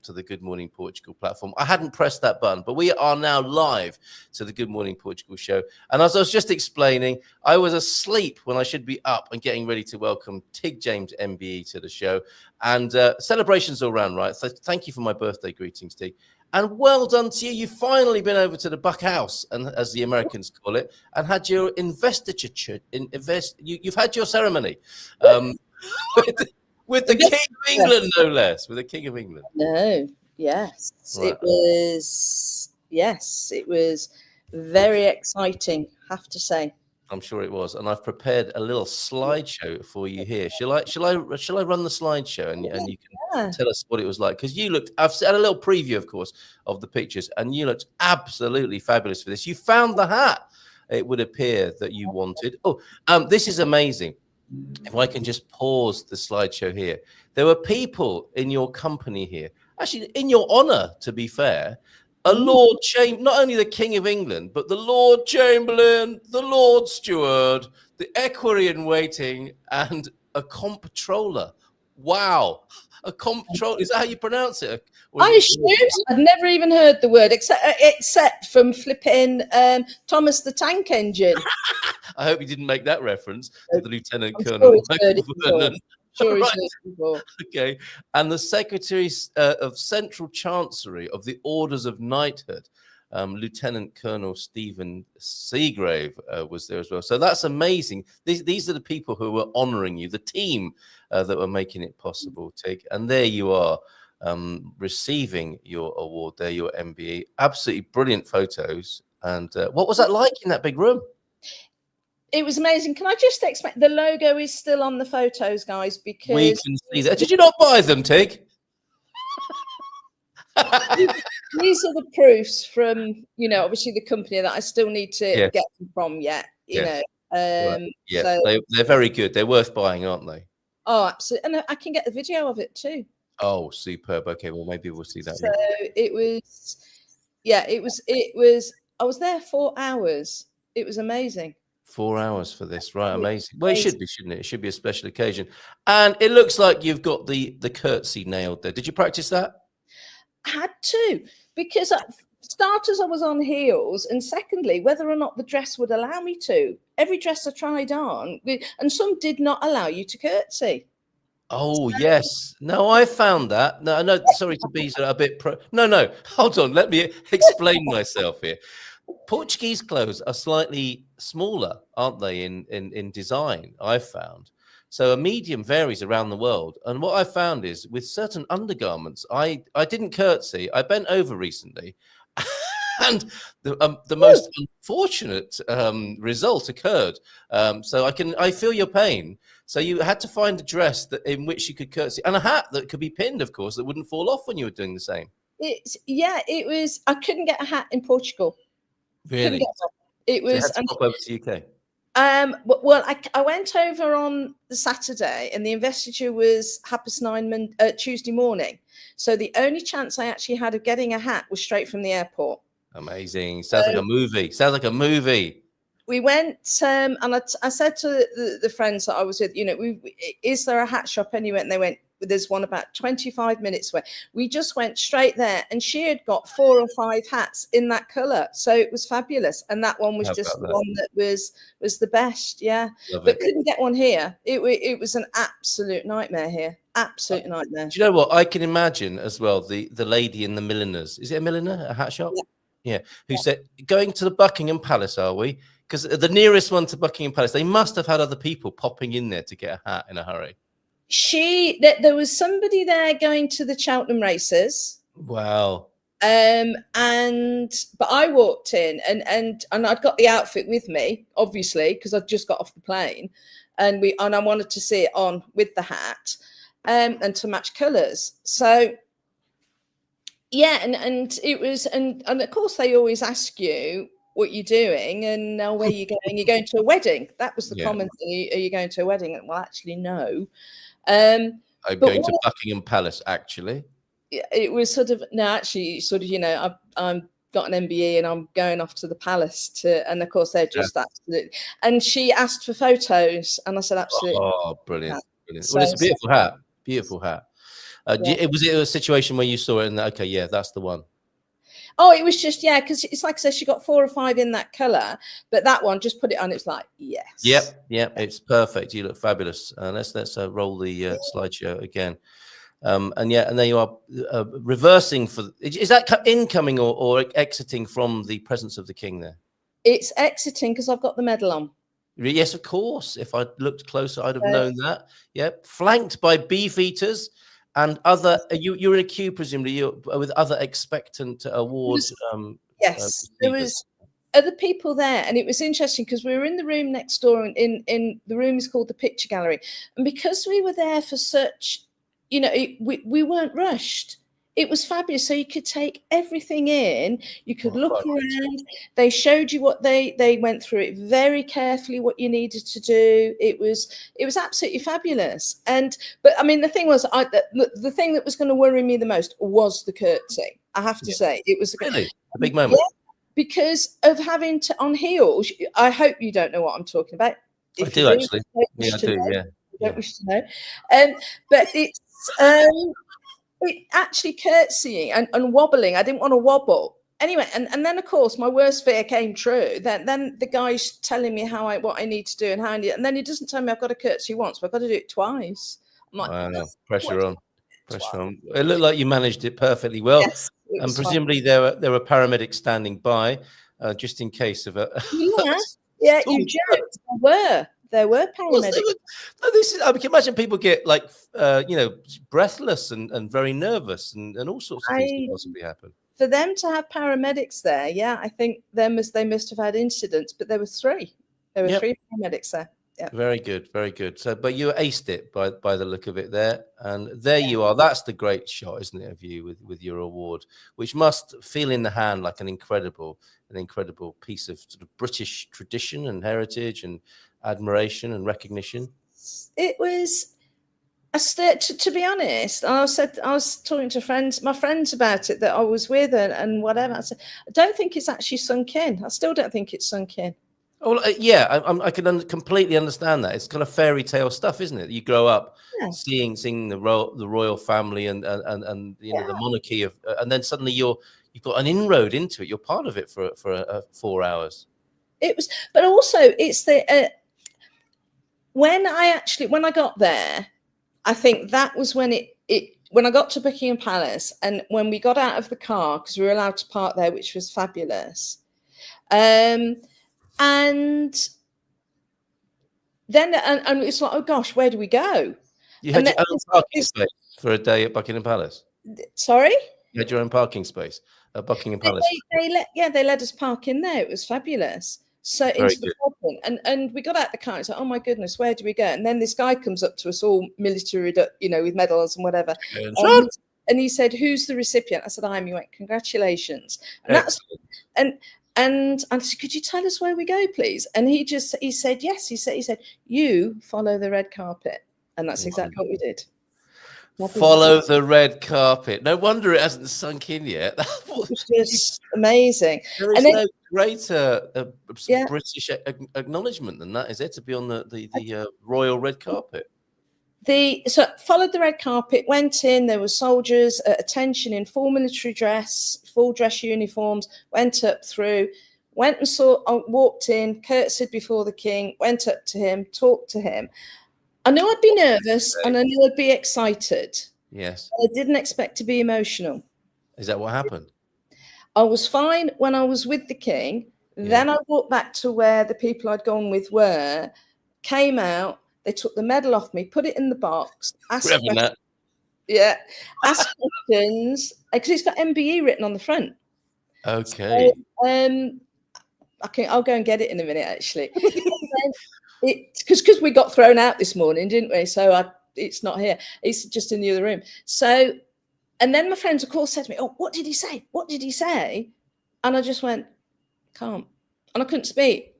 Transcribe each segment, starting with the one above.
to the Good Morning Portugal platform. I hadn't pressed that button, but we are now live to the Good Morning Portugal show. And as I was just explaining, I was asleep when I should be up and getting ready to welcome Tig James MBE to the show. And celebrations all around, right? So thank you for my birthday greetings, Tig. And well done to you. You've finally been over to the Buck House, and as the Americans call it, and had your investiture. You've had your ceremony. With the King of England, no less. With the King of England. No, yes. Right. It was very exciting, have to say. I'm sure it was. And I've prepared a little slideshow for you here. Shall I run the slideshow and you can tell us what it was like? Because I've had a little preview, of course, of the pictures, and you looked absolutely fabulous for this. You found the hat, it would appear, that you wanted. Oh, this is amazing. If I can just pause the slideshow here. There were people in your company here, actually in your honor, to be fair, a Lord Chamberlain, not only the King of England, but the Lord Chamberlain, the Lord Steward, the Equerry in Waiting, and a comptroller. Wow. A comptroller, is that how you pronounce it? I assumed. I'd never even heard the word, except from flipping Thomas the Tank Engine. I hope you didn't make that reference to the Lieutenant Colonel. Sure, right. Okay. And the Secretary of Central Chancery of the Orders of Knighthood, Lieutenant Colonel Stephen Seagrave, was there as well. So that's amazing. These are the people who were honoring you, the team that were making it possible, Tig. And there you are, receiving your award there, your MBE. Absolutely brilliant photos. And what was that like in that big room? It was amazing. Can I just explain? The logo is still on the photos, guys, because we can see that. Did you not buy them, Tig? These are the proofs from, obviously the company that I still need to get them from yet. You know. Right. Yeah, so, they're very good. They're worth buying, aren't they? Oh, absolutely. And I can get the video of it too. Oh, superb. Okay, well, maybe we'll see that. So it was, I was there 4 hours. It was amazing. 4 hours for this, right? Amazing. Well, it should be, shouldn't it? It should be a special occasion. And it looks like you've got the curtsy nailed there. Did you practice that? I had to, because starters, I was on heels, and secondly, whether or not the dress would allow me to. Every dress I tried on, and some did not allow you to curtsy. Oh, yes. No, I found that. No, sorry to be a bit No, hold on. Let me explain myself here. Portuguese clothes are slightly smaller, aren't they, in design, I've found. So a medium varies around the world. And what I found is with certain undergarments, I didn't curtsy. I bent over recently. And the most unfortunate result occurred. So I feel your pain. So you had to find a dress in which you could curtsy, and a hat that could be pinned, of course, that wouldn't fall off when you were doing the same. It was. I couldn't get a hat in Portugal. Really? It was. So you had to pop over to UK. Well, I went over on the Saturday, and the investiture was 9:30 Tuesday morning. So the only chance I actually had of getting a hat was straight from the airport. Amazing. Sounds like a movie. Sounds like a movie. We went, and I said to the friends that I was with, is there a hat shop anywhere? And they went, there's one about 25 minutes away. We just went straight there, and she had got 4 or 5 hats in that colour. So it was fabulous. And that one was just the one that was the best. Yeah. But couldn't get one here. It was an absolute nightmare here. Absolute nightmare. Do you know what? I can imagine as well, the lady in the milliners. Is it a milliner? A hat shop? Yeah. Who said, going to the Buckingham Palace, are we? Because the nearest one to Buckingham Palace, they must have had other people popping in there to get a hat in a hurry. There was somebody there going to the Cheltenham races. Wow. But I walked in and I'd got the outfit with me, obviously, because I'd just got off the plane, and I wanted to see it on with the hat, and to match colours. So yeah, and it was, and of course they always ask you what you're doing and where you're going. You're going to a wedding. That was the common thing. Are you going to a wedding? Well, actually, no. I'm going to Buckingham Palace, actually. It was sort of, I'm got an MBE and I'm going off to the palace and of course they're just absolutely. And she asked for photos and I said, absolutely. Oh, brilliant. Brilliant. Well, it's a beautiful hat. Beautiful hat. Was it a situation where you saw it and okay, yeah, that's the one? Oh, it was just, yeah, because it's like I said, she got 4 or 5 in that color, but that one, just put it on, it's like, yes. Yep, it's perfect. You look fabulous. Let's roll the slideshow again. And there you are, reversing for. Is that incoming or exiting from the presence of the king there? It's exiting because I've got the medal on. Yes, of course. If I'd looked closer, I'd have known that. Yep, flanked by beefeaters and other. You're in a queue, presumably, you're with other expectant award. Yes, there was other people there, and it was interesting because we were in the room next door. In the room is called the Picture Gallery, and because we were there for such, we weren't rushed. It was fabulous. So you could take everything in. You could look around. They showed you what they went through it very carefully, what you needed to do. It was absolutely fabulous. But I mean, the thing was, the thing that was going to worry me the most was the curtsy. I have to say, it was really a big moment. Yeah, because of having to on heels. I hope you don't know what I'm talking about. If I do actually. Yeah, I do. Yeah. Don't wish to know. But it's. It actually curtsying and wobbling. I didn't want to wobble anyway. And then of course my worst fear came true. Then the guy's telling me what I need to do and then he doesn't tell me I've got to curtsy once, but I've got to do it twice. I'm like, wow, pressure on. It looked like you managed it perfecly well. Yes, and presumably there were paramedics standing by just in case of a. Yeah, you joked. There were paramedics. I can imagine people get like, breathless and very nervous and all sorts of things could possibly happen. For them to have paramedics there, yeah, I think they must have had incidents, but there were 3. There were 3 paramedics there. Yeah. Very good, very good. So, but you aced it by the look of it there, and there you are. That's the great shot, isn't it, of you with your award, which must feel in the hand like an incredible piece of sort of British tradition and heritage and admiration and recognition. It was to be honest, I was talking to my friends about it that I was with and whatever. I said, I don't think it's actually sunk in. I still don't think it's sunk in. Oh yeah, I can completely understand that. It's kind of fairy tale stuff, isn't it? You grow up seeing the royal family and the monarchy and then suddenly you've got an inroad into it. You're part of it for 4 hours. It was, but also it's the when I got there, I think that was when when I got to Buckingham Palace and when we got out of the car, because we were allowed to park there, which was fabulous. And then and it's like, oh gosh, where do we go? You had your own parking space for a day at Buckingham Palace. Sorry? You had your own parking space at Buckingham Palace. They let us park in there. It was fabulous. So into the garden, and we got out the car. It's like, oh my goodness, where do we go? And then this guy comes up to us, all military, with medals and whatever. And he said, "Who's the recipient?" I said, "I'm." He went, "Congratulations." And I said, "Could you tell us where we go, please?" And he said, "Yes." He said, "You follow the red carpet," and that's exactly what we did. Follow the red carpet. No wonder it hasn't sunk in yet. It's just amazing. There is no greater British acknowledgement than that, is there, to be on the royal red carpet? So followed the red carpet, went in. There were soldiers at attention in full military dress, full dress uniforms. Went up through, went and walked in, curtsied before the king. Went up to him, talked to him. I knew I'd be nervous and I knew I'd be excited. Yes. I didn't expect to be emotional. Is that what happened? I was fine when I was with the king. Yeah. Then I walked back to where the people I'd gone with were, came out, they took the medal off me, put it in the box, asked questions. Yeah, asked questions, because it's got MBE written on the front. Okay. So, I'll go and get it in a minute, actually. Because we got thrown out this morning, didn't we? So it's not here. It's just in the other room. So, and then my friends, of course, said to me, "Oh, what did he say? What did he say?" And I just went, "Can't," and I couldn't speak.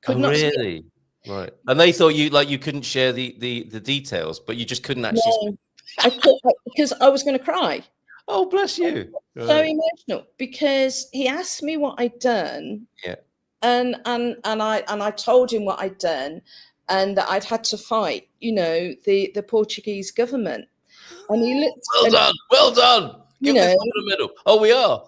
Could not really? Speak. Right. And they thought you couldn't share the details, but you just couldn't actually. No, I couldn't, because I was going to cry. Oh, bless you. So emotional, because he asked me what I'd done. Yeah. And I told him what I'd done, and that I'd had to fight, the Portuguese government. And he looked. Well done. Well done. Give this woman a medal. Oh, we are.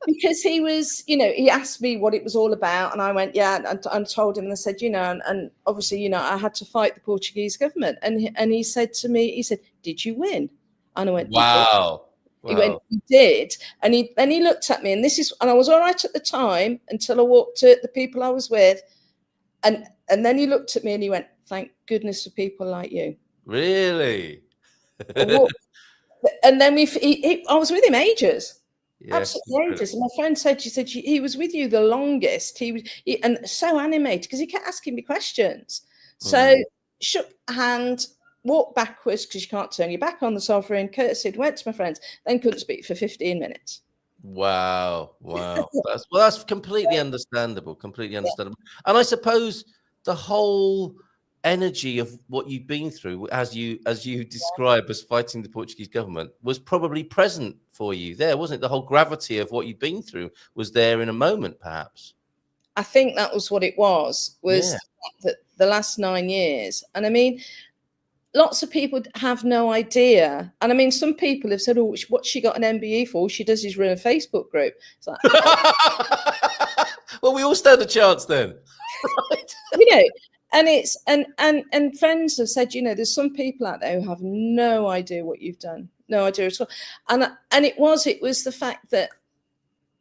Because he was, he asked me what it was all about, and I went, yeah, and told him, and I said, and obviously, I had to fight the Portuguese government, and he said to me, he said, did you win? And I went, wow. He went, you did, and he looked at me, and I was all right at the time until I walked to the people I was with, and then he looked at me and he went, thank goodness for people like you. Really? And then I was with him ages. Yes, absolutely ages. And my friend said, he was with you the longest. And so animated because he kept asking me questions. So shook a hand, walked backwards because you can't turn your back on the sovereign, curtsied, went to my friends, then couldn't speak for 15 minutes. Wow. That's completely understandable. Completely understandable. Yeah. And I suppose the whole energy of what you've been through, as you describe as fighting the Portuguese government, was probably present for you there, wasn't it? The whole gravity of what you've been through was there in a moment, perhaps. I think that was what it was that the last 9 years. And I mean, lots of people have no idea. And I mean, some people have said, oh, what's she got an MBE for? All she does is run a Facebook group. It's like, well, we all stand a chance then. Right? And it's and friends have said, there's some people out there who have no idea what you've done, no idea at all. And it was the fact that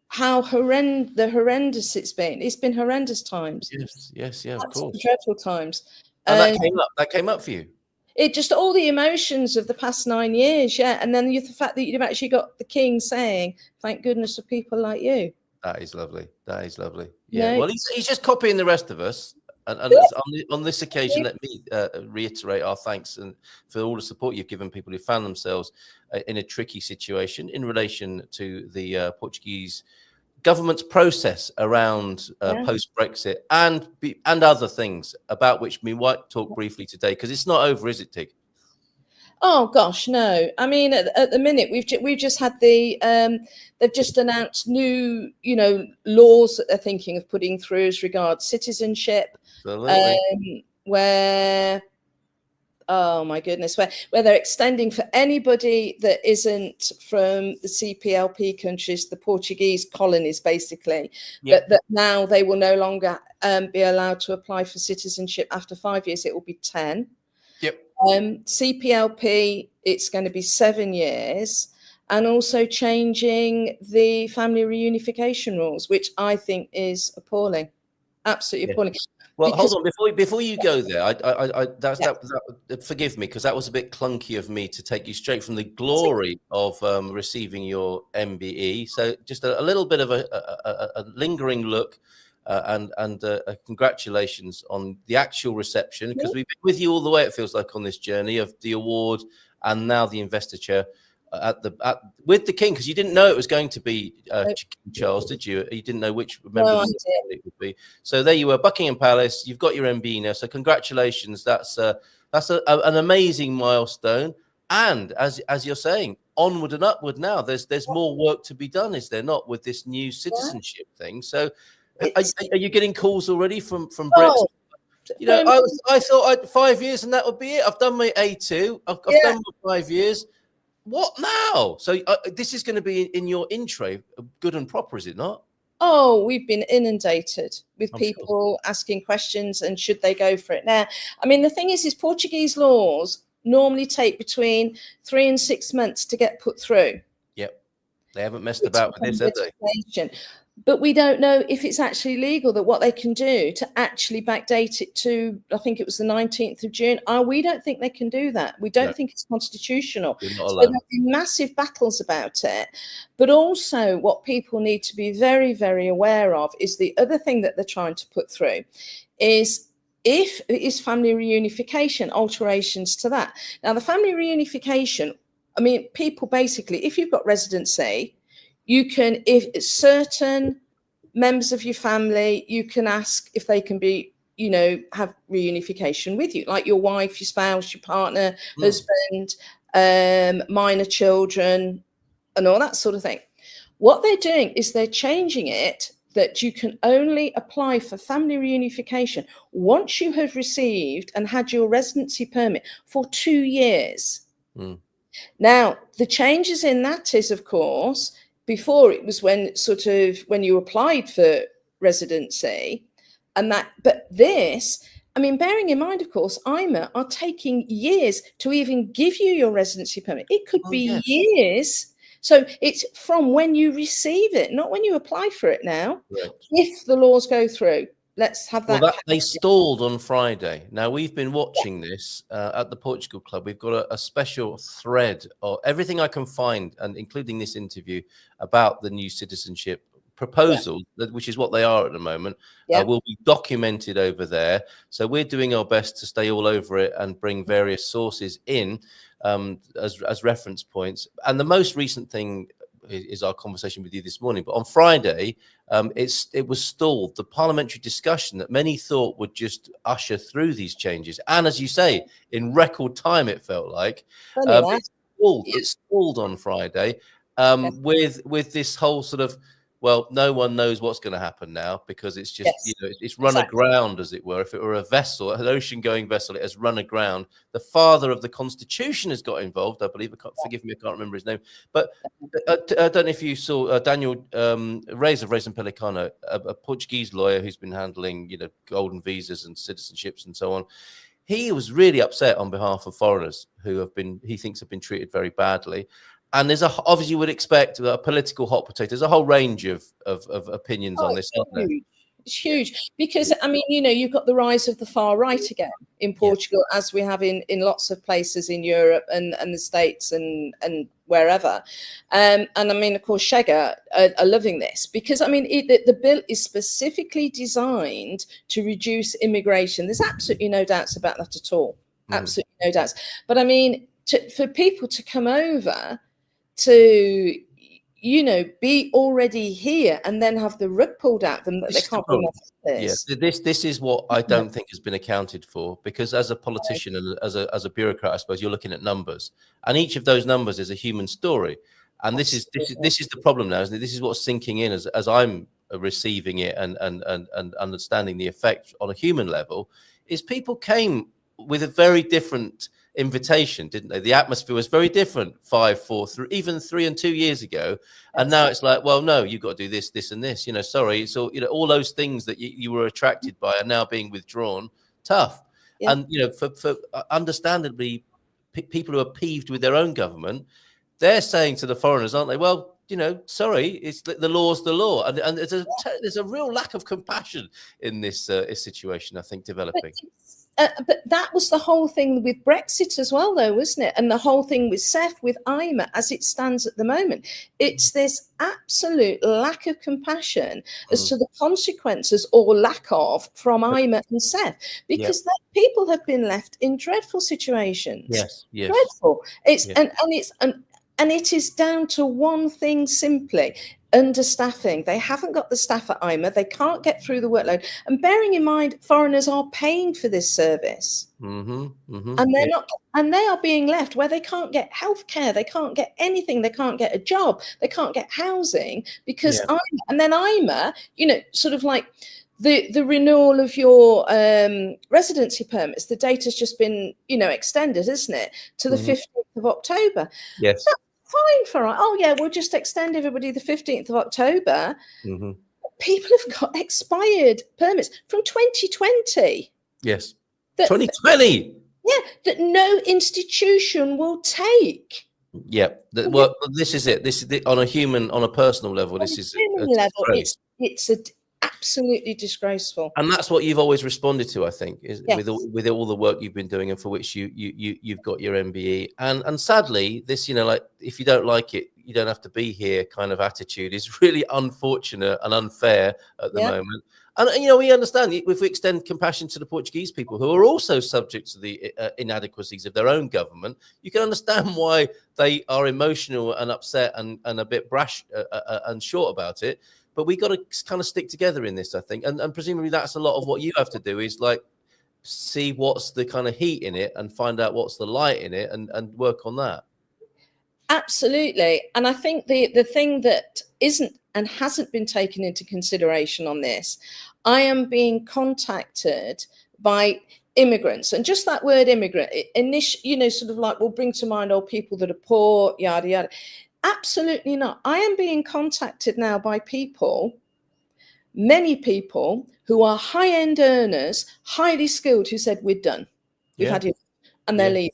how horrendous it's been. It's been horrendous times. Yes, of course. Dreadful times. And that came up for you. It just all the emotions of the past 9 years, and then the fact that you've actually got the king saying, "Thank goodness for people like you." That is lovely. Yeah. Well, he's just copying the rest of us. And on this occasion, let me reiterate our thanks and for all the support you've given people who found themselves in a tricky situation in relation to the Portuguese government's process around post-Brexit and other things about which we might talk briefly today, because it's not over, is it, Tig? Oh gosh, no. I mean, at the minute we've just had they've just announced new laws that they're thinking of putting through as regards citizenship. Where oh my goodness, where they're extending for anybody that isn't from the CPLP countries, the Portuguese colonies, basically, that now they will no longer be allowed to apply for citizenship after 5 years. It will be 10. CPLP, it's going to be 7 years, and also changing the family reunification rules, which I think is appalling, absolutely appalling. Well, hold on, before you go there, forgive me, because that was a bit clunky of me to take you straight from the glory of receiving your MBE. So just a little bit of a lingering look. And congratulations on the actual reception, because we've been with you all the way, it feels like, on this journey of the award and now the investiture with the king, because you didn't know it was going to be King Charles, did you? You didn't know which member of the family it would be. So there you were, Buckingham Palace. You've got your MBE now, so congratulations. That's an amazing milestone. And as you're saying, onward and upward now. There's more work to be done, is there not, with this new citizenship thing? So. Are you getting calls already from Brits? I thought 5 years and that would be it. I've done my A2. I've done my 5 years. What now? So this is going to be in your intro, good and proper, is it not? Oh, we've been inundated with people asking questions and should they go for it now? I mean, the thing is Portuguese laws normally take between 3 and 6 months to get put through. Yep. They haven't messed about with this, have they? But we don't know if it's actually legal, that what they can do to actually backdate it to, I think it was the 19th of June. We don't think they can do that. We don't think it's constitutional. So there'll be massive battles about it. But also what people need to be very, very aware of is the other thing that they're trying to put through is if it is family reunification, alterations to that. Now, the family reunification, I mean, people basically, if you've got residency, you can, if certain members of your family, you can ask if they can be, have reunification with you, like your wife, your spouse, your partner, husband, minor children, and all that sort of thing. What they're doing is they're changing it that you can only apply for family reunification once you have received and had your residency permit for 2 years. Mm. Now, the changes in that is, of course, before it was when you applied for residency, and that, but this, I mean, bearing in mind, of course, IMA are taking years to even give you your residency permit. It could be years. So it's from when you receive it, not when you apply for it now. Right. If the laws go through, let's have that. Well, they stalled on Friday. Now, we've been watching this at the Portugal Club. We've got a special thread of everything I can find, and including this interview, about the new citizenship proposals, which is what they are at the moment, will be documented over there. So we're doing our best to stay all over it and bring various sources in as reference points. And the most recent thing is our conversation with you this morning. But on Friday, it was stalled. The parliamentary discussion that many thought would just usher through these changes, and as you say, in record time, it felt like it stalled on Friday with this whole sort of, well, no one knows what's going to happen now, because it's just, it's run aground, as it were. If it were a vessel, an ocean-going vessel, it has run aground. The father of the Constitution has got involved, I believe. Forgive me, I can't remember his name. But I don't know if you saw Daniel Reis of Reis and Pelicano, a Portuguese lawyer who's been handling, golden visas and citizenships and so on. He was really upset on behalf of foreigners who he thinks have been treated very badly. And there's obviously, you would expect a political hot potato. There's a whole range of opinions on this, aren't there? It's huge because, I mean, you've got the rise of the far right again in Portugal, as we have in lots of places in Europe and the States and wherever. And I mean, of course, Chega are loving this because, I mean, the bill is specifically designed to reduce immigration. There's absolutely no doubts about that at all. Absolutely no doubts. But I mean, for people to come over to be already here and then have the rug pulled out them that they can't bring off this. This is what I don't think has been accounted for, because as a politician and as a bureaucrat, I suppose you're looking at numbers, and each of those numbers is a human story. And this is the problem now, isn't it? This is what's sinking in as I'm receiving it and understanding the effect on a human level. Is people came with a very different invitation, didn't they? The atmosphere was very different 5, 4, 3, even 3 and 2 years ago, and now it's like, well, no, you've got to do this, this, and this. Sorry, it's all all those things that you were attracted by are now being withdrawn. Tough, and for understandably, people who are peeved with their own government, they're saying to the foreigners, aren't they? Well, sorry, it's the law's the law, and there's a real lack of compassion in this situation, I think, developing. But that was the whole thing with Brexit as well, though, wasn't it? And the whole thing with CEF, with IMA, as it stands at the moment. It's this absolute lack of compassion as to the consequences or lack of from IMA and CEF, because people have been left in dreadful situations. Yes. Dreadful. And it is down to one thing simply: understaffing. They haven't got the staff at IMA. They can't get through the workload. And bearing in mind, foreigners are paying for this service, and they're not, and they are being left where they can't get healthcare, they can't get anything, they can't get a job, they can't get housing because IMA. And then IMA, sort of like the renewal of your residency permits. The date has just been, extended, isn't it, to the 15th of October? Yes. Fine for we'll just extend everybody the 15th of October. People have got expired permits from 2020. Yes. 2020. That no institution will take. Well, this is it. This is on a personal level. This is it's absolutely disgraceful. And that's what you've always responded to, I think, is with all the work you've been doing and for which you've got your MBE. And sadly, this, like, if you don't like it, you don't have to be here kind of attitude is really unfortunate and unfair at the moment. And, we understand if we extend compassion to the Portuguese people who are also subject to the inadequacies of their own government, you can understand why they are emotional and upset and a bit brash and short about it. But we got to kind of stick together in this, I think. And presumably that's a lot of what you have to do is like see what's the kind of heat in it and find out what's the light in it and work on that. Absolutely. And I think the thing that isn't and hasn't been taken into consideration on this, I am being contacted by immigrants, and just that word immigrant, sort of like will bring to mind all people that are poor, yada yada. Absolutely not. I am being contacted now by people, many people who are high-end earners, highly skilled, who said, we're done. We've had it, and they're leaving.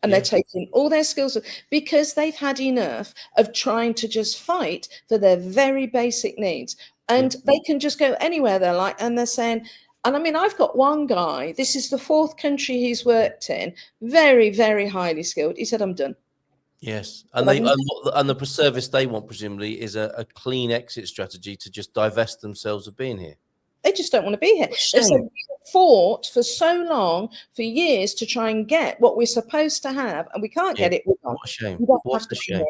And they're taking all their skills because they've had enough of trying to just fight for their very basic needs. And they can just go anywhere they're like, and they're saying, and I mean, I've got one guy, this is the 4th country he's worked in, very, very highly skilled. He said, I'm done. Yes. And the service they want, presumably, is a clean exit strategy to just divest themselves of being here. They just don't want to be here. They've said, we fought for so long, for years, to try and get what we're supposed to have, and we can't get it. What a shame. What a shame.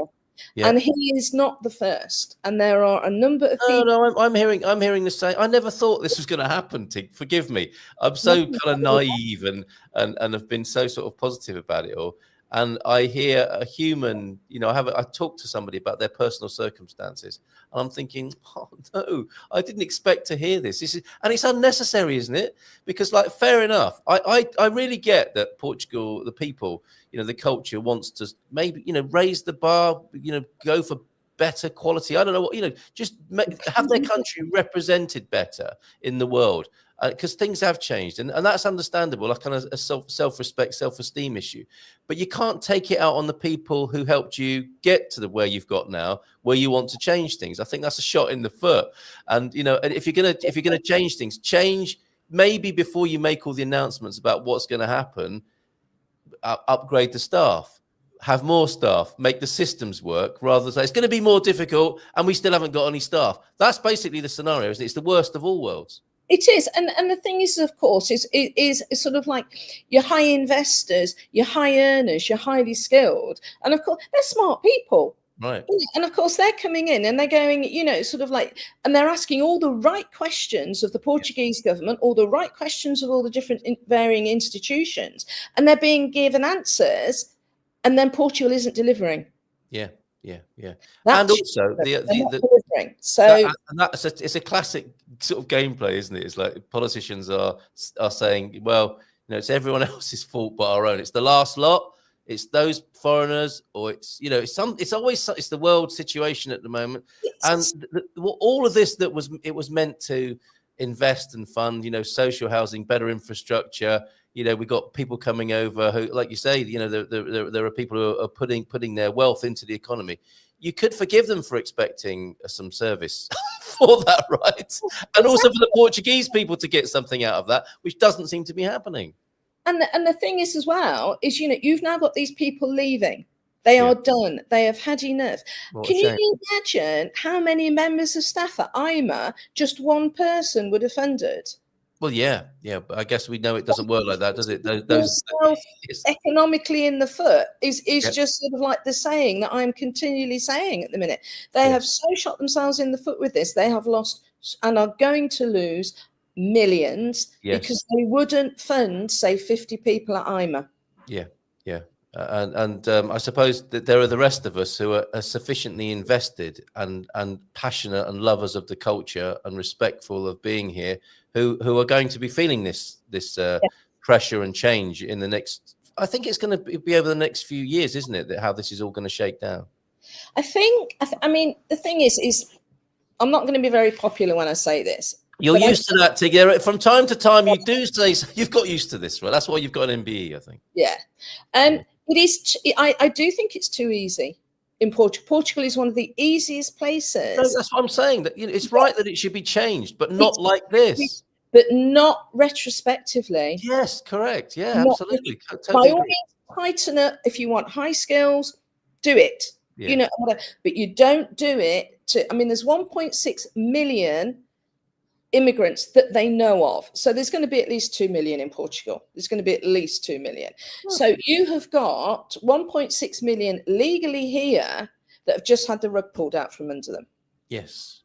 Yeah. And he is not the first. And there are a number of people. No, I'm hearing the same. I never thought this was going to happen, Tig. Forgive me. I'm so kind of naive and have been so sort of positive about it all. And I hear a human, I talk to somebody about their personal circumstances, and I'm thinking, oh no, I didn't expect to hear this. And it's unnecessary, isn't it? Because, like, fair enough. I really get that Portugal, the people, the culture wants to maybe, raise the bar, go for better quality. I don't know what, just have their country represented better in the world. Because things have changed, and that's understandable, like kind of a self-respect, self-esteem issue. But you can't take it out on the people who helped you get to where you've got now, where you want to change things. I think that's a shot in the foot. And if you're gonna change things, change maybe before you make all the announcements about what's going to happen. Upgrade the staff, have more staff, make the systems work, rather than say it's going to be more difficult and we still haven't got any staff. That's basically the scenario, isn't it? It's the worst of all worlds. It is, and the thing is, of course, is sort of like your high investors, your high earners, you're highly skilled, and of course they're smart people, right? And of course they're coming in and they're going, sort of like, and they're asking all the right questions of the Portuguese government, all the right questions of all the different varying institutions, and they're being given answers, and then Portugal isn't delivering. Yeah. That's and also it's a classic sort of gameplay, isn't it? It's like politicians are saying, well, it's everyone else's fault but our own. It's the last lot. It's those foreigners, or it's the world situation at the moment. And all of this it was meant to invest and fund, social housing, better infrastructure. We got people coming over who, like you say, there are people who are putting their wealth into the economy. You could forgive them for expecting some service for that, right? And also for the Portuguese people to get something out of that, which doesn't seem to be happening. And the thing is, as well, is you've now got these people leaving. They are done. They have had enough. Can you imagine how many members of staff at IMA just one person would have funded? Well, yeah, but I guess we know it doesn't work like that, does it? Those economically in the foot is just sort of like the saying that I'm continually saying at the minute. They have so shot themselves in the foot with this. They have lost and are going to lose millions because they wouldn't fund, say, 50 people at IMA. Yeah. And I suppose that there are the rest of us who are sufficiently invested and passionate and lovers of the culture and respectful of being here, who are going to be feeling this pressure and change in the next. I think it's going to be over the next few years, isn't it? That how this is all going to shake down. I mean, the thing is I'm not going to be very popular when I say this. You're used to that, Tig. From time to time, you do say you've got used to this, right? That's why you've got an MBE, I think. Yeah, it is. I do think it's too easy in Portugal. Portugal is one of the easiest places. No, that's what I'm saying. That it's right that it should be changed, but not like this. But not retrospectively. Yes, correct. Yeah, absolutely. By all means, tighten up if you want high skills. Do it. Yeah. But you don't do it to. I mean, there's 1.6 million immigrants that they know of. So there's going to be at least 2 million in Portugal. There's going to be at least 2 million. So you have got 1.6 million legally here that have just had the rug pulled out from under them. Yes.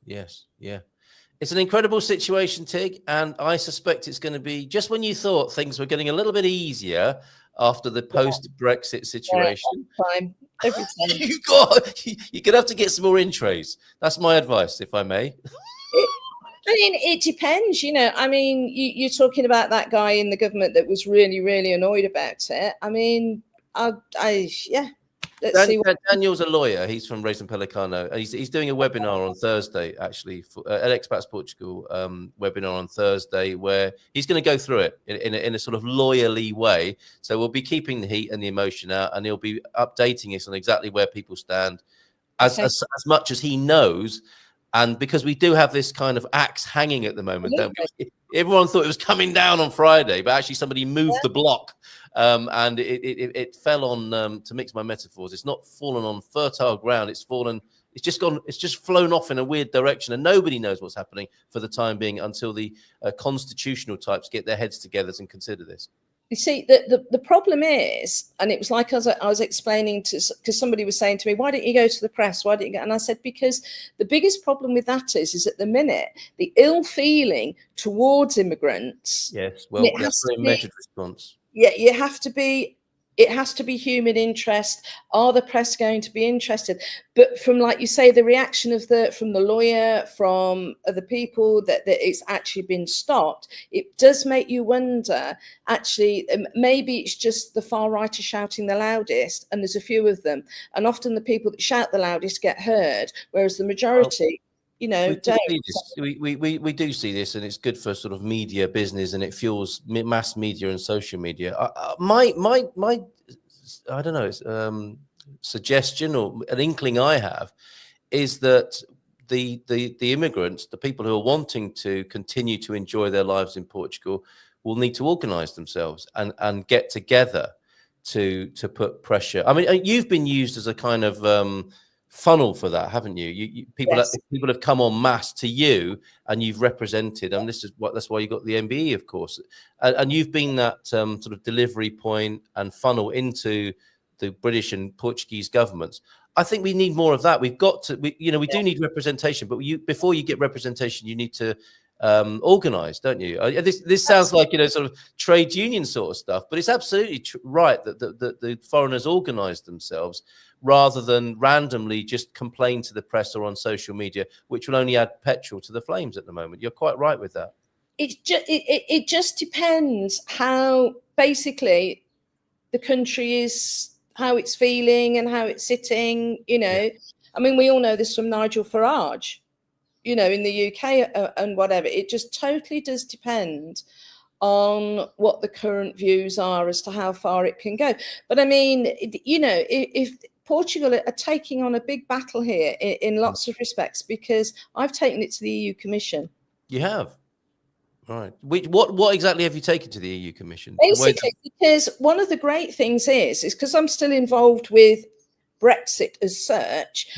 It's an incredible situation, Tig, and I suspect it's going to be just when you thought things were getting a little bit easier after the post-Brexit situation. Time. Every time. You're gonna have to get some more intros. That's my advice, if I may. I mean, it depends, you know. I mean, you're talking about that guy in the government that was really, really annoyed about it. I mean, yeah. Let's see. Daniel's a lawyer. He's from Raison Pelicano. He's doing a webinar on Thursday, actually, for at Expats Portugal webinar on Thursday, where he's going to go through it in a sort of lawyerly way. So we'll be keeping the heat and the emotion out, and he'll be updating us on exactly where people stand, as much as he knows. And because we do have this kind of axe hanging at the moment, don't we? Everyone thought it was coming down on Friday, but actually somebody moved the block, and it fell on. To mix my metaphors, it's not fallen on fertile ground. It's fallen. It's just gone. It's just flown off in a weird direction, and nobody knows what's happening for the time being until the constitutional types get their heads together and consider this. You see, the problem is, and it was like I was explaining to, because somebody was saying to me, why don't you go to the press? Why don't you go? And I said, because the biggest problem with that is at the minute, the ill feeling towards immigrants. Yes, well, that's a measured response. Yeah, it has to be human interest. Are the press going to be interested? But from, like you say, the reaction from the lawyer, from other people, that it's actually been stopped, it does make you wonder, actually, maybe it's just the far right are shouting the loudest, and there's a few of them. And often the people that shout the loudest get heard, whereas the majority... You know, we do see this, and it's good for sort of media business, and it fuels mass media and social media. My I don't know, suggestion or an inkling I have is that the immigrants, the people who are wanting to continue to enjoy their lives in Portugal, will need to organise themselves and get together to put pressure. I mean, you've been used as a kind of funnel for that, haven't you? People have come en masse to you, and you've represented, and that's why you got the MBE, of course, and you've been that sort of delivery point and funnel into the British and Portuguese governments. I think we need more of that. We've got to, we do need representation, but before you get representation, you need to organize, don't you? This sounds like, sort of trade union sort of stuff, but it's absolutely right that the foreigners organize themselves rather than randomly just complain to the press or on social media, which will only add petrol to the flames at the moment. You're quite right with that. It just depends how basically the country is, how it's feeling and how it's sitting. I mean, we all know this from Nigel Farage, in the UK and whatever. It just totally does depend on what the current views are as to how far it can go. But I mean, if Portugal are taking on a big battle here in lots of respects, because I've taken it to the EU Commission. You have? Right. What exactly have you taken to the EU Commission? Basically, because one of the great things is because I'm still involved with Brexit as such,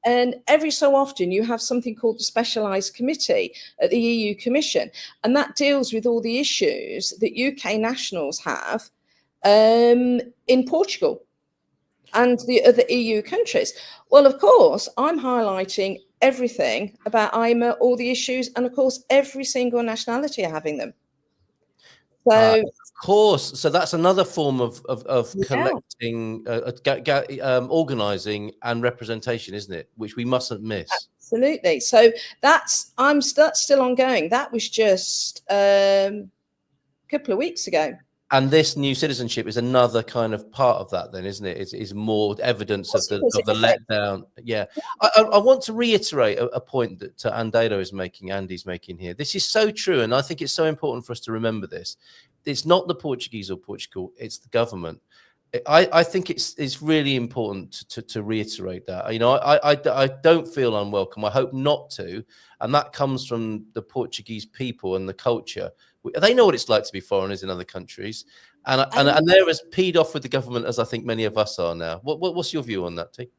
and every so often you have something called the Specialised Committee at the EU Commission, and that deals with all the issues that UK nationals have in Portugal and the other EU countries. Well, of course, I'm highlighting everything about IMA, all the issues, and of course, every single nationality are having them. So, of course, so that's another form of collecting, organising, and representation, isn't it? Which we mustn't miss. Absolutely. So that's still ongoing. That was just a couple of weeks ago. And this new citizenship is another kind of part of that, then, isn't it? It's more evidence of the letdown. Yeah. I want to reiterate a point that Andy's making here. This is so true, and I think it's so important for us to remember this. It's not the Portuguese or Portugal, it's the government. I think it's really important to reiterate that. I don't feel unwelcome. I hope not to. And that comes from the Portuguese people and the culture. They know what it's like to be foreigners in other countries, and they're as peed off with the government as I think many of us are now. What's your view on that, T?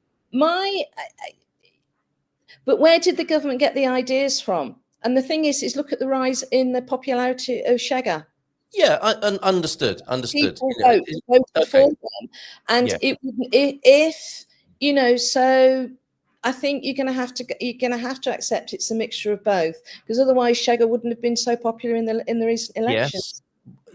But where did the government get the ideas from? And the thing is look at the rise in the popularity of Chega. Yeah, understood. People vote for them, and so I think you're going to have to accept it's a mixture of both, because otherwise Chega wouldn't have been so popular in the recent elections.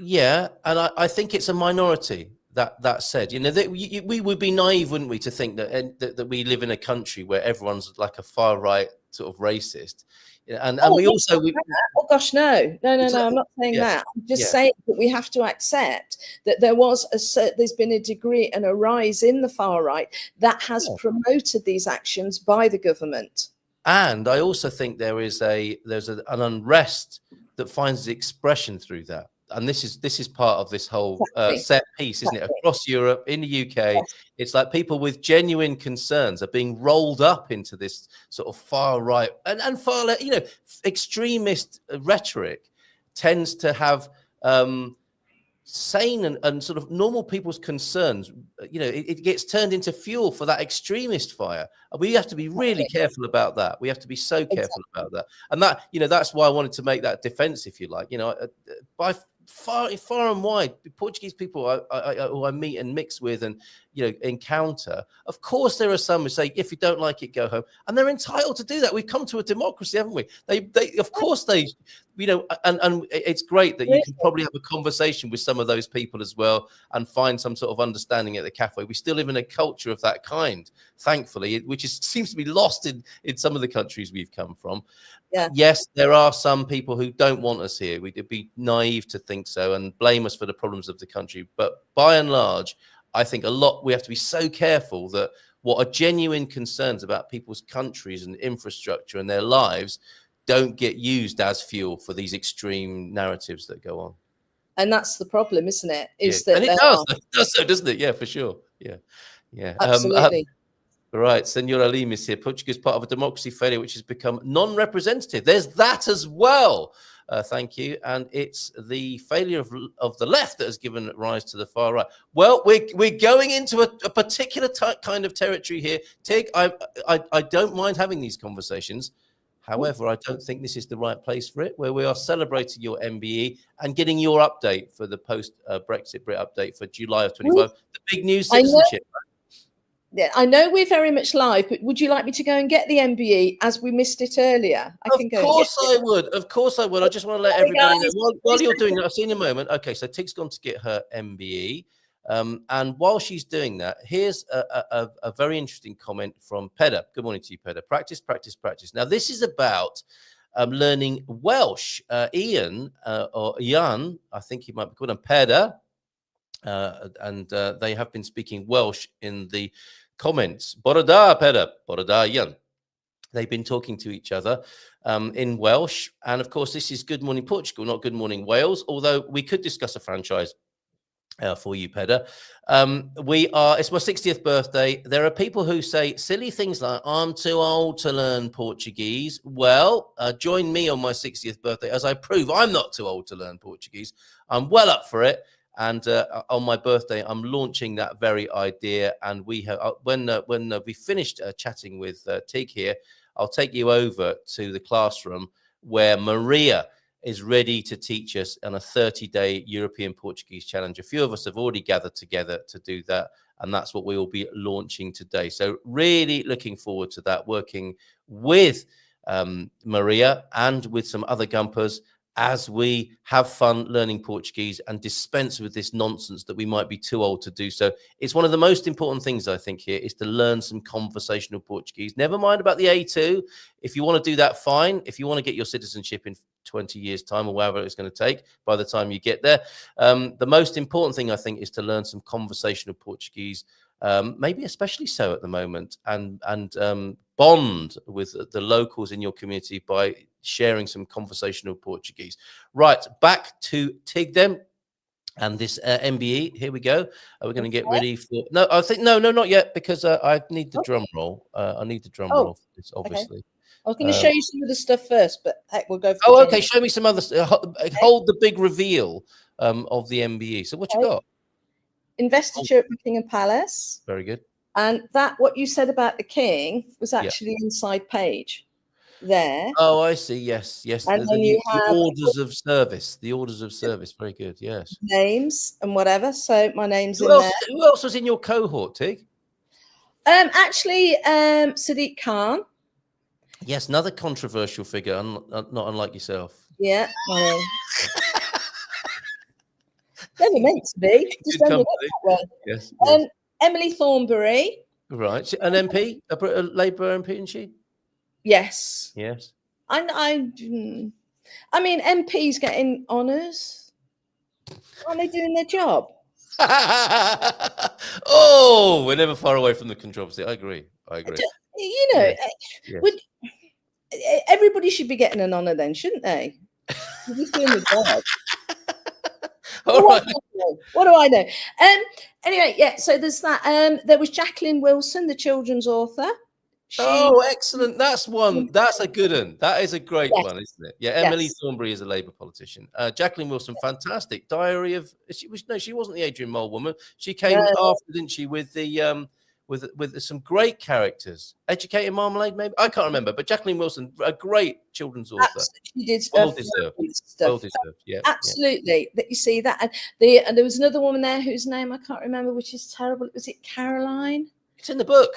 Yeah, and I think it's a minority. That said, we would be naive, wouldn't we, to think that we live in a country where everyone's like a far right sort of racist. And Oh, we yes, also oh gosh, no. I'm not saying yeah, that. I'm just yeah, saying that we have to accept that there's been a degree and a rise in the far right that has yeah. promoted these actions by the government. And I also think there's an unrest that finds expression through that. And this is part of this whole Exactly. set piece, isn't it? Exactly. Across Europe, in the UK, Yes. it's like people with genuine concerns are being rolled up into this sort of far right and far left, extremist rhetoric tends to have sane and sort of normal people's concerns. It gets turned into fuel for that extremist fire. We have to be really careful about that. We have to be so careful Exactly. about that. And that's why I wanted to make that defense, if you like. By far and wide, Portuguese people who I meet and mix with and encounter, of course there are some who say, if you don't like it, go home, and they're entitled to do that. We've come to a democracy, haven't we? They of course they and it's great that you can probably have a conversation with some of those people as well and find some sort of understanding at the cafe. We still live in a culture of that kind, thankfully, which seems to be lost in some of the countries we've come from. Yeah. Yes, there are some people who don't want us here. We'd be naive to think so and blame us for the problems of the country. But by and large, I think we have to be so careful that what are genuine concerns about people's countries and infrastructure and their lives don't get used as fuel for these extreme narratives that go on. And that's the problem, isn't it? And it does so, doesn't it? Yeah, for sure. Yeah. Absolutely. Right, Senora Lim is here. Portugal is part of a democracy failure which has become non-representative. There's that as well. Thank you. And it's the failure of the left that has given rise to the far right. Well, we're going into a particular kind of territory here. Tig, I don't mind having these conversations. However, I don't think this is the right place for it, where we are celebrating your MBE and getting your update for the post-Brexit Brit update for July of 25. The big news citizenship. Yeah, I know we're very much live, but would you like me to go and get the MBE as we missed it earlier? Of course I would. Of course I would. I just want to let everybody know. While you're doing that, I've seen a moment. Okay, so Tig's gone to get her MBE. And while she's doing that, here's a very interesting comment from Peda. Good morning to you, Peda. Practice, practice, practice. Now, this is about learning Welsh. Ian, or Ian, I think he might be called, and Peda. And they have been speaking Welsh in the comments. Bore da, Peda. Bore da, Ian. They've been talking to each other in Welsh. And of course, this is Good Morning Portugal, not Good Morning Wales, although we could discuss a franchise for you, Peda. It's my 60th birthday. There are people who say silly things like, I'm too old to learn Portuguese. Well, join me on my 60th birthday as I prove I'm not too old to learn Portuguese. I'm well up for it. And on my birthday, I'm launching that very idea. And we have when we finished chatting with Tig here, I'll take you over to the classroom where Maria is ready to teach us on a 30-day European Portuguese challenge. A few of us have already gathered together to do that, and that's what we will be launching today. So really looking forward to that, working with Maria and with some other Gumpers as we have fun learning Portuguese and dispense with this nonsense that we might be too old to do so. It's one of the most important things, I think, here is to learn some conversational Portuguese. Never mind about the A2. If you want to do that, fine. If you want to get your citizenship in 20 years' time or whatever it's going to take by the time you get there, the most important thing, I think, is to learn some conversational Portuguese, maybe especially so at the moment, and bond with the locals in your community by sharing some conversational Portuguese. Right, back to Tig then. And this MBE, here we go. We're going to get ready for... No, I think, no, not yet, because I need the drum roll. I need the drum roll for this, obviously. Okay. I was going to show you some of the stuff first, but heck, we'll go for okay, show me some other stuff. Hold the big reveal of the MBE. So what you got? Investiture at Buckingham Palace. Very good. And what you said about the king was actually the inside page there. Oh, I see. Yes. And then you have the orders of service. The orders of service. Very good. Yes. Names and whatever. So my name's in there. Who else was in your cohort, Tig? Actually, Sadiq Khan. Yes, another controversial figure, not unlike yourself. Yeah. They were meant to be. Just Good ended up company. that way. Yes, yes. Emily Thornberry. Right. An MP, a Labour MP, isn't she? Yes. Yes. I mean, MPs getting honours. Aren't they doing their job? Oh, we're never far away from the controversy. I agree. You know, Yes. would everybody should be getting an honour then, shouldn't they? You're just doing the job. All right. What do I know? Anyway, yeah. So there's that. There was Jacqueline Wilson, the children's author. Oh, excellent. That's one. That's a good one. That is a great Yes. one, isn't it? Yeah, Emily Yes. Thornbury is a Labour politician. Jacqueline Wilson, fantastic. Diary of she wasn't the Adrian Mole woman. She came after, didn't she, with the with some great characters. Educated Marmalade, maybe? I can't remember, but Jacqueline Wilson, a great children's author. She did Well deserved. stuff. Well deserved, yeah. Absolutely. That you see that, and there was another woman there whose name I can't remember, which is terrible. Was it Caroline? It's in the book.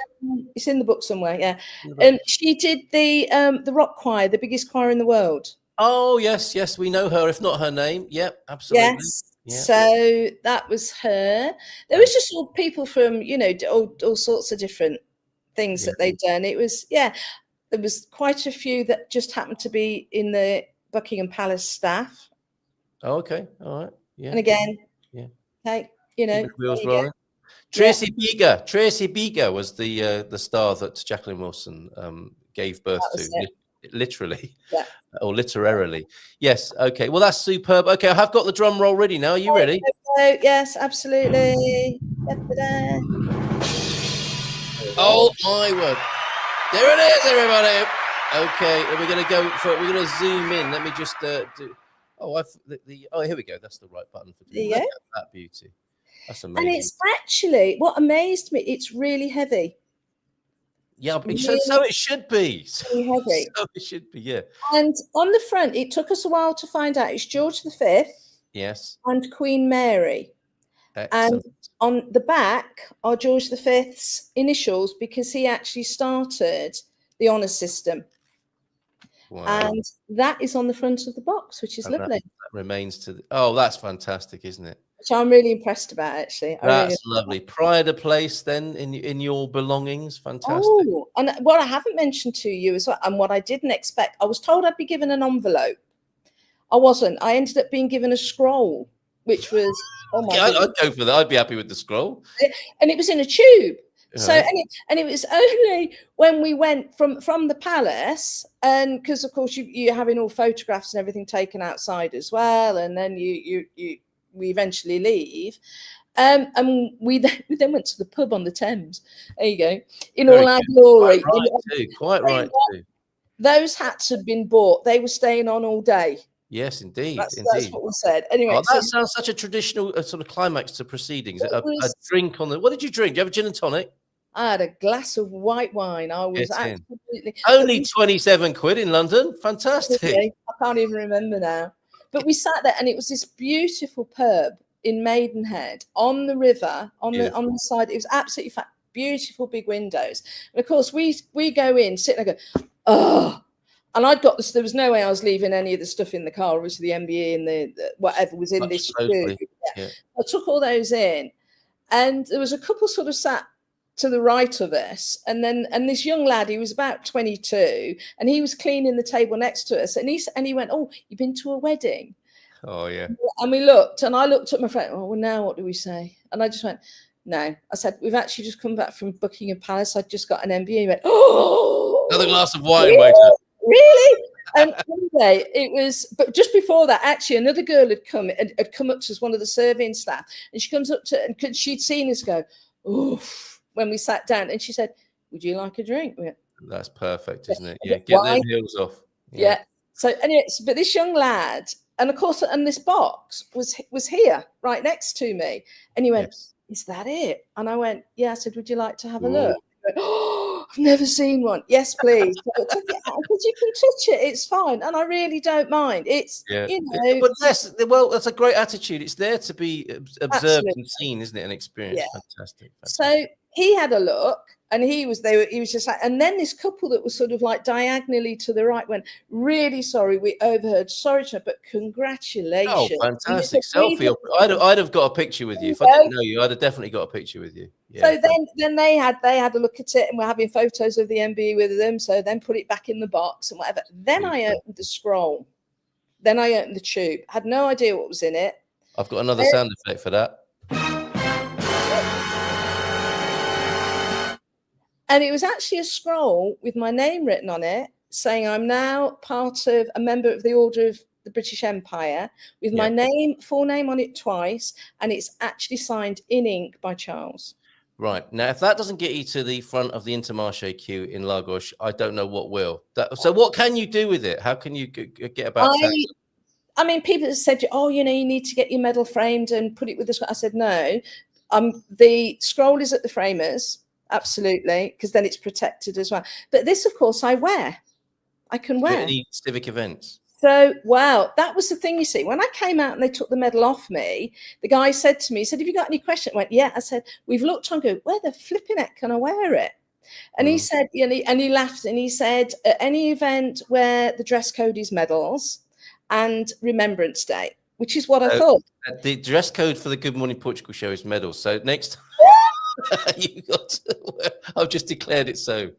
It's in the book somewhere, yeah. And she did the rock choir, the biggest choir in the world. Oh yes, we know her. If not her name, yep, absolutely. Yes. Yeah. So that was her. There was just all people from all sorts of different things that they'd done. It was there was quite a few that just happened to be in the Buckingham Palace staff. Oh, okay, all right, yeah. And again, okay, wheels rolling. Tracy Beaker was the star that Jacqueline Wilson gave birth to, literally or literarily. Yes. Okay. Well, that's superb. Okay, I have got the drum roll ready now. Are you ready? Yes, absolutely. Oh my word! There it is, everybody. Okay, and we're going to go for it. We're going to zoom in. Let me just do. Oh, here we go. That's the right button for doing that beauty. That's amazing. And it's actually what amazed me. It's really heavy. Yeah, so it should be. Really heavy. So it should be, yeah. And on the front, it took us a while to find out it's George V. Yes. And Queen Mary. Excellent. And on the back are George V's initials because he actually started the honour system. Wow. And that is on the front of the box, which is lovely. That remains to that's fantastic, isn't it? Which I'm really impressed about, actually. That's lovely. Pride of place then in your belongings. Fantastic. Oh, and what I haven't mentioned to you as well, and what I didn't expect, I was told I'd be given an envelope. I wasn't. I ended up being given a scroll, which was I'd go for that. I'd be happy with the scroll. And it was in a tube. So and it was only when we went from the palace, and because of course you're having all photographs and everything taken outside as well, and then we eventually leave, and we then went to the pub on the Thames. There you go, in all our glory. Quite right too. Those hats had been bought. They were staying on all day. Yes, indeed. That's what was said. Anyway, that sounds such a traditional sort of climax to proceedings. A drink on the. What did you drink? Do you have a gin and tonic? I had a glass of white wine. I was absolutely only 27 quid in London. Fantastic. I can't even remember now. But we sat there, and it was this beautiful pub in Maidenhead on the river, on the side. It was absolutely beautiful big windows. And of course, we go in, sit and I go, oh. And I'd got this. There was no way I was leaving any of the stuff in the car. Obviously, the MBE and the whatever was in this tube. I took all those in, and there was a couple sort of sat to the right of us, and this young lad, he was about 22, and he was cleaning the table next to us, and he went, "Oh, you've been to a wedding?" Oh yeah. And we looked, and I looked at my friend. Oh, well, now what do we say? And I just went, "No." I said, "We've actually just come back from Buckingham Palace. I just got an MBA." He went, "Oh, another glass of wine, waiter." Really? And anyway, it was, but just before that, actually, another girl had come up to us, one of the serving staff, and she comes up to, and she'd seen us go, oof, when we sat down, and she said, "Would you like a drink?" That's perfect, isn't it? Yeah, get them heels off. Yeah. So anyway, but this young lad, and of course, and this box was here, right next to me, and he went, "Is that it?" And I went, "Yeah." I said, "Would you like to have a look?" Went, "Oh, I've never seen one." "Yes, please." So I took it out, because you can touch it, it's fine, and I really don't mind. It's but that's a great attitude. It's there to be observed and seen, isn't it? And experienced. Fantastic. So he had a look. And he was just like, and then this couple that was sort of like diagonally to the right went, really sorry, we overheard. Sorry, but congratulations. Oh, fantastic. Selfie. I'd have got a picture with you. If I didn't know you, I'd have definitely got a picture with you. Yeah. So then they had a look at it and we're having photos of the MBE with them. So then put it back in the box and whatever. Then I opened the scroll. Then I opened the tube. Had no idea what was in it. I've got another sound effect for that. And it was actually a scroll with my name written on it, saying I'm now part of a member of the Order of the British Empire, with my full name on it twice, and it's actually signed in ink by Charles. Right. Now, if that doesn't get you to the front of the Intermarché queue in Lagos, I don't know what will. So what can you do with it? How can you get about it? I mean, people have said, oh, you need to get your medal framed and put it with the scroll. I said, no. The scroll is at the framers. Absolutely, because then it's protected as well. But this, of course, I can wear. Any civic events? So, wow, that was the thing, you see. When I came out and they took the medal off me, the guy said to me, he said, have you got any questions? I went, yeah. I said, we've looked on, go, where the flipping heck can I wear it? And he said, and he laughed and he said, at any event where the dress code is medals and Remembrance Day, which is what I thought. The dress code for the Good Morning Portugal show is medals. So next time. I've just declared it so.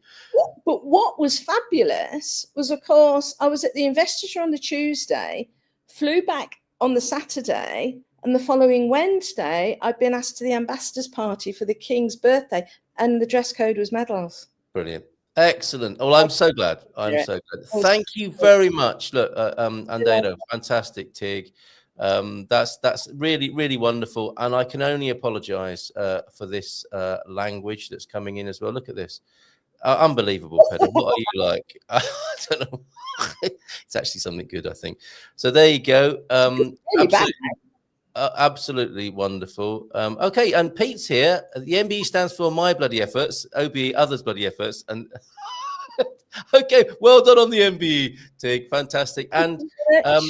But what was fabulous was, of course, I was at the investiture on the Tuesday, flew back on the Saturday, and the following Wednesday, I'd been asked to the ambassador's party for the King's birthday, and the dress code was medals. Brilliant. Excellent. Well, I'm so glad. I'm so glad. Thank you very much. Look, Andeno, fantastic, Tig. That's really, really wonderful. And I can only apologize for this language that's coming in as well. Look at this. Unbelievable, Pedro. What are you like? I don't know. It's actually something good, I think. So there you go. Absolutely wonderful. Okay, and Pete's here. The MBE stands for My Bloody Efforts, OBE Others Bloody Efforts. And okay, well done on the MBE, Tig. Fantastic. And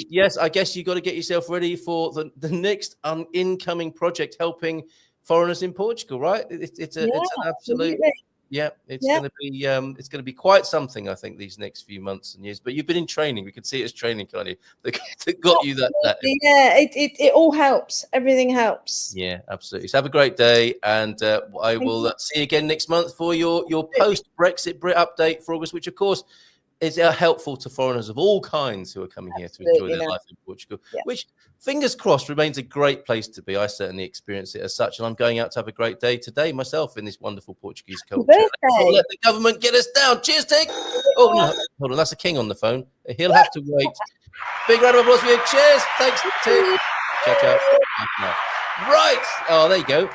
yes, I guess you've got to get yourself ready for the next incoming project helping foreigners in Portugal, right? It's an absolute it's going to be quite something, I think, these next few months and years. But you've been in training. We can see it as training, can't you? That got you that. Yeah, it all helps. Everything helps. Yeah, absolutely. So have a great day, and I will see you again next month for your post-Brexit Brit update for August, which of course is helpful to foreigners of all kinds who are coming here to enjoy their life in Portugal, which, fingers crossed, remains a great place to be. I certainly experience it as such, and I'm going out to have a great day today myself in this wonderful Portuguese culture. Don't let the government get us down. Cheers, Tig. Oh, no, hold on, that's a king on the phone. He'll have to wait. Big round of applause for you. Cheers. Thanks, Tig. Ciao, ciao. Right. Oh, there you go.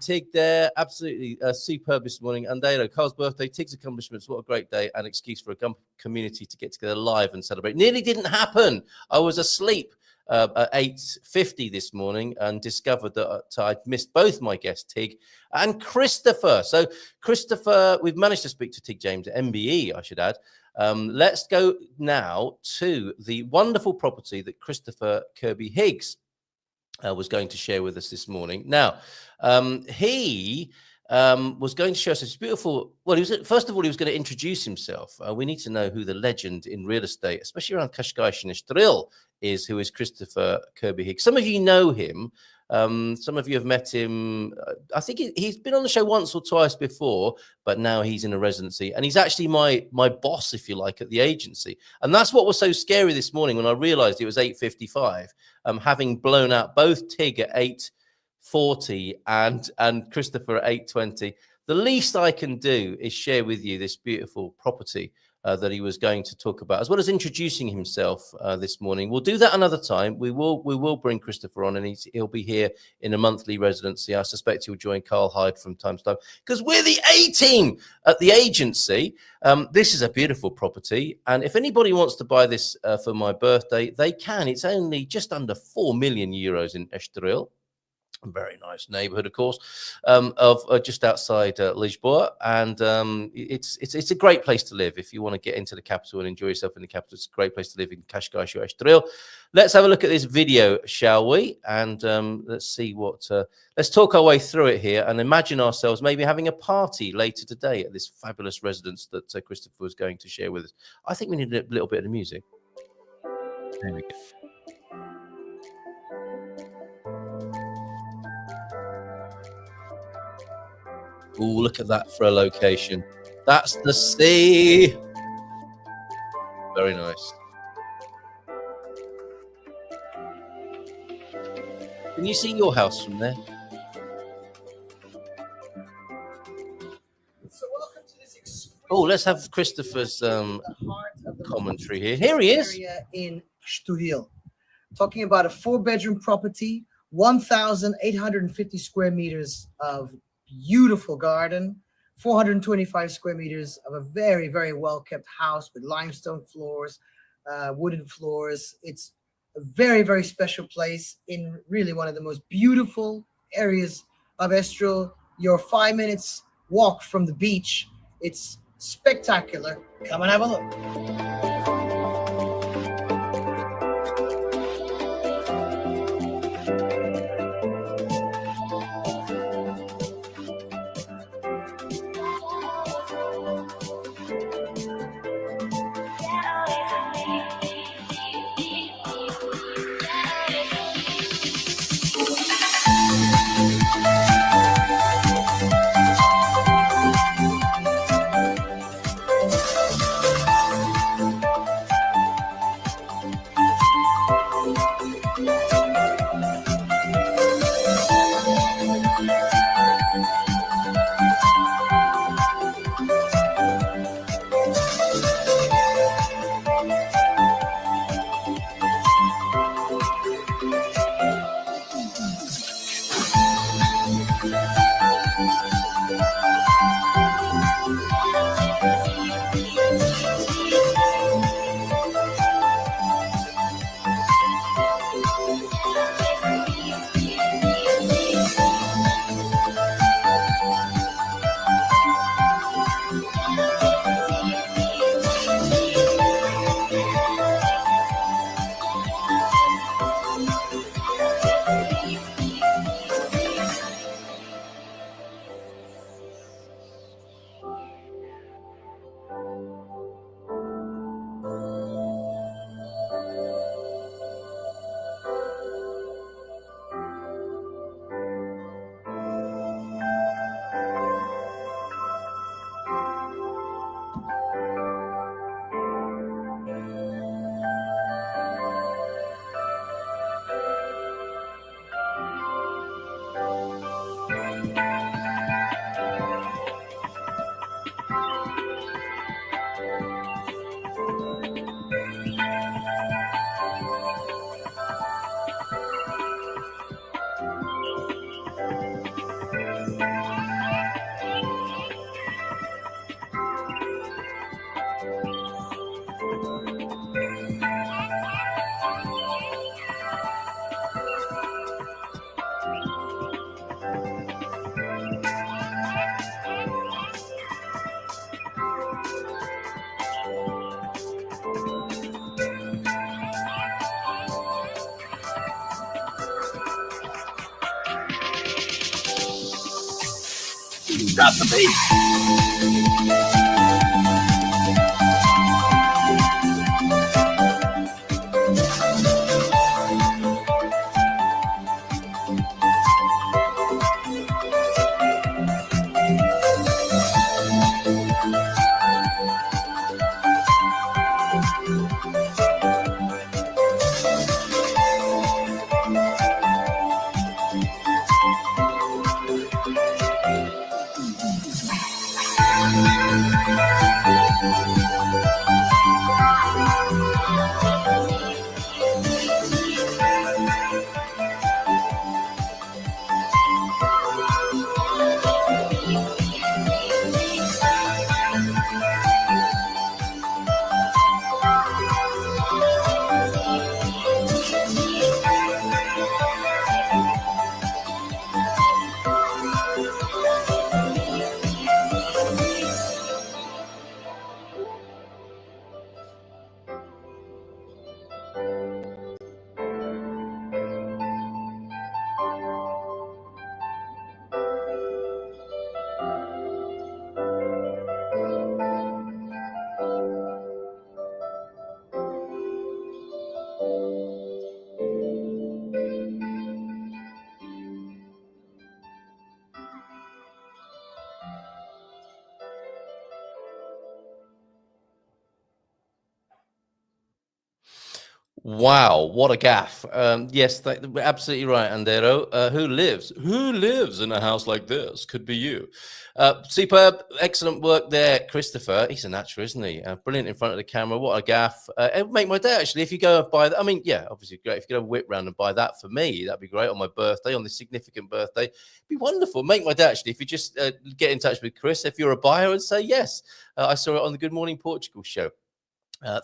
Tig there. Absolutely superb this morning. And Carl's birthday, Tig's accomplishments. What a great day. An excuse for a community to get together live and celebrate. Nearly didn't happen. I was asleep at 8:50 this morning and discovered that I'd missed both my guests, Tig and Christopher. So, Christopher, we've managed to speak to Tig James at MBE, I should add. Let's go now to the wonderful property that Christopher Kirby-Higgs was going to share with us this morning. Now, he was going to show us this beautiful. Well, first of all, he was going to introduce himself. We need to know who the legend in real estate, especially around Cascais and Estoril, is. Who is Christopher Kirby-Higgs? Some of you know him. Some of you have met him. I think he's been on the show once or twice before, but now he's in a residency, and he's actually my boss, if you like, at the agency. And that's what was so scary this morning when I realized it was 8:55, having blown out both Tig at 8:40 and Christopher at 8:20. The least I can do is share with you this beautiful property that he was going to talk about, as well as introducing himself this morning. We'll do that another time. We will bring Christopher on, and he'll be here in a monthly residency. I suspect he'll join Carl Hyde from time to time, because we're the A-team at the agency. This is a beautiful property, and if anybody wants to buy this for my birthday, they can. It's only just under 4 million euros in Estoril. Very nice neighborhood, of course, of just outside Lisboa, and it's a great place to live if you want to get into the capital and enjoy yourself in the capital. It's a great place to live in Cascais do Estoril. Let's have a look at this video, shall we? And let's see what. Let's talk our way through it here and imagine ourselves maybe having a party later today at this fabulous residence that Christopher was going to share with us. I think we need a little bit of the music. There we go. Oh, look at that for a location. That's the sea. Very nice. Can you see your house from there? So welcome to this Oh, let's have Christopher's commentary here. Here he is. Area in Estoril. Talking about a 4-bedroom property, 1,850 square meters of beautiful garden, 425 square meters of a very, very well-kept house with limestone floors, wooden floors. It's a very, very special place in really one of the most beautiful areas of Estoril. You're 5 minutes walk from the beach. It's spectacular. Come and have a look. Drop the beat. Wow, what a gaff. Yes, absolutely right, Andero. Who lives in a house like this? Could be you. Superb, excellent work there, Christopher. He's a natural, isn't he? Brilliant in front of the camera. What a gaff. It would make my day, actually, if you go and buy that. I mean, yeah, obviously great. If you go whip round and buy that for me, that'd be great on my birthday, on this significant birthday. It'd be wonderful. Make my day, actually, if you just get in touch with Chris, if you're a buyer, and say, yes, I saw it on the Good Morning Portugal show.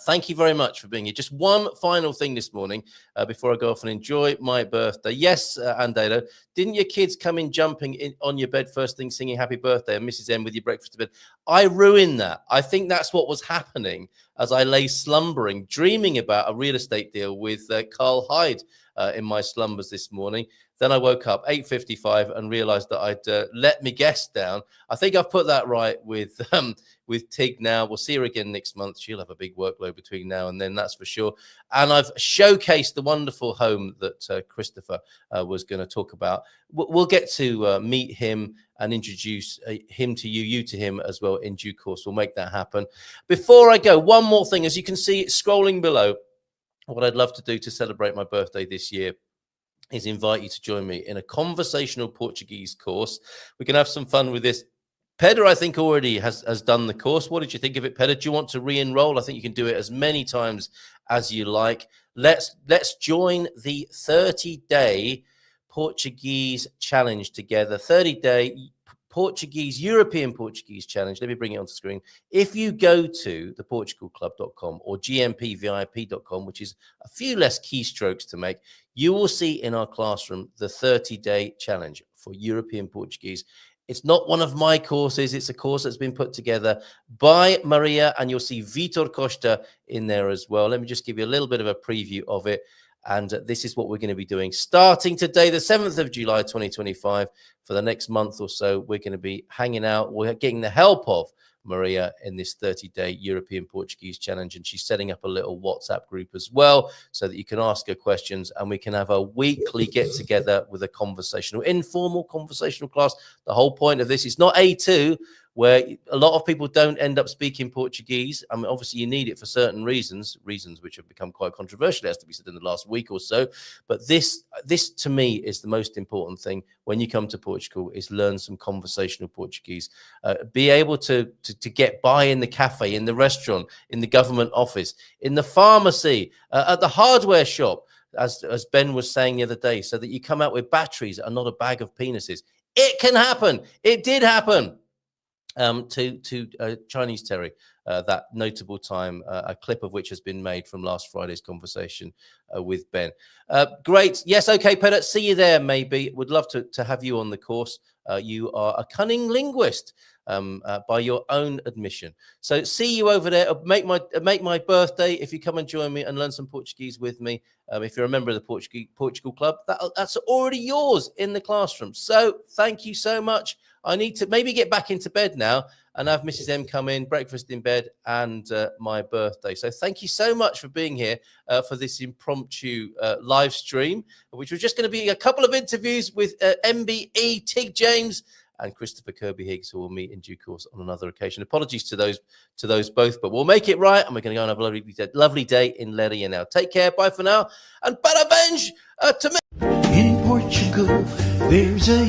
Thank you very much for being here. Just one final thing this morning before I go off and enjoy my birthday. Yes, Andelo, didn't your kids come in jumping on your bed first thing singing happy birthday and Mrs. M with your breakfast to bed? I ruined that. I think that's what was happening as I lay slumbering, dreaming about a real estate deal with Carl Hyde in my slumbers this morning. Then I woke up 8:55 and realized that I'd let me guest down. I think I've put that right with Tig now. We'll see her again next month. She'll have a big workload between now and then, that's for sure. And I've showcased the wonderful home that Christopher was going to talk about. We'll get to meet him and introduce him to you, you to him as well in due course. We'll make that happen. Before I go, one more thing. As you can see, scrolling below, what I'd love to do to celebrate my birthday this year is invite you to join me in a conversational Portuguese course. We can have some fun with this. Pedro, I think, already has done the course. What did you think of it, Pedro? Do you want to re-enroll? I think you can do it as many times as you like. Let's join the 30-day Portuguese challenge together. 30-day European Portuguese challenge. Let me bring it on the screen. If you go to theportugalclub.com or gmpvip.com, which is a few less keystrokes to make, you will see in our classroom the 30-day challenge for European Portuguese. It's not one of my courses. It's a course that's been put together by Maria, and you'll see Vitor Costa in there as well. Let me just give you a little bit of a preview of it. And this is what we're going to be doing starting today, the 7th of July, 2025. For the next month or so, we're going to be hanging out. We're getting the help of Maria in this 30-day European Portuguese challenge. And she's setting up a little WhatsApp group as well so that you can ask her questions and we can have a weekly get together with a conversational, informal conversational class. The whole point of this is not A2, where a lot of people don't end up speaking Portuguese. I mean, obviously you need it for certain reasons which have become quite controversial, as to be said, in the last week or so. But this to me is the most important thing when you come to Portugal, is learn some conversational Portuguese. Be able to get by in the cafe, in the restaurant, in the government office, in the pharmacy, at the hardware shop, as Ben was saying the other day, so that you come out with batteries and not a bag of penises. It can happen. It did happen. To Chinese Terry, that notable time, a clip of which has been made from last Friday's conversation with Ben. Great. Yes, okay, Peter, see you there maybe. Would love to have you on the course. You are a cunning linguist by your own admission. So see you over there. Make my birthday if you come and join me and learn some Portuguese with me. If you're a member of the Portugal Club, that's already yours in the classroom. So thank you so much. I need to maybe get back into bed now and have Mrs. M come in, breakfast in bed, and my birthday. So thank you so much for being here for this impromptu live stream, which was just going to be a couple of interviews with MBE, Tig James, and Christopher Kirby Higgs, who will meet in due course on another occasion. Apologies to those both, but we'll make it right, and we're going to go and have a lovely day in Leiria now. Take care, bye for now, and parabéns to me. In Portugal, there's a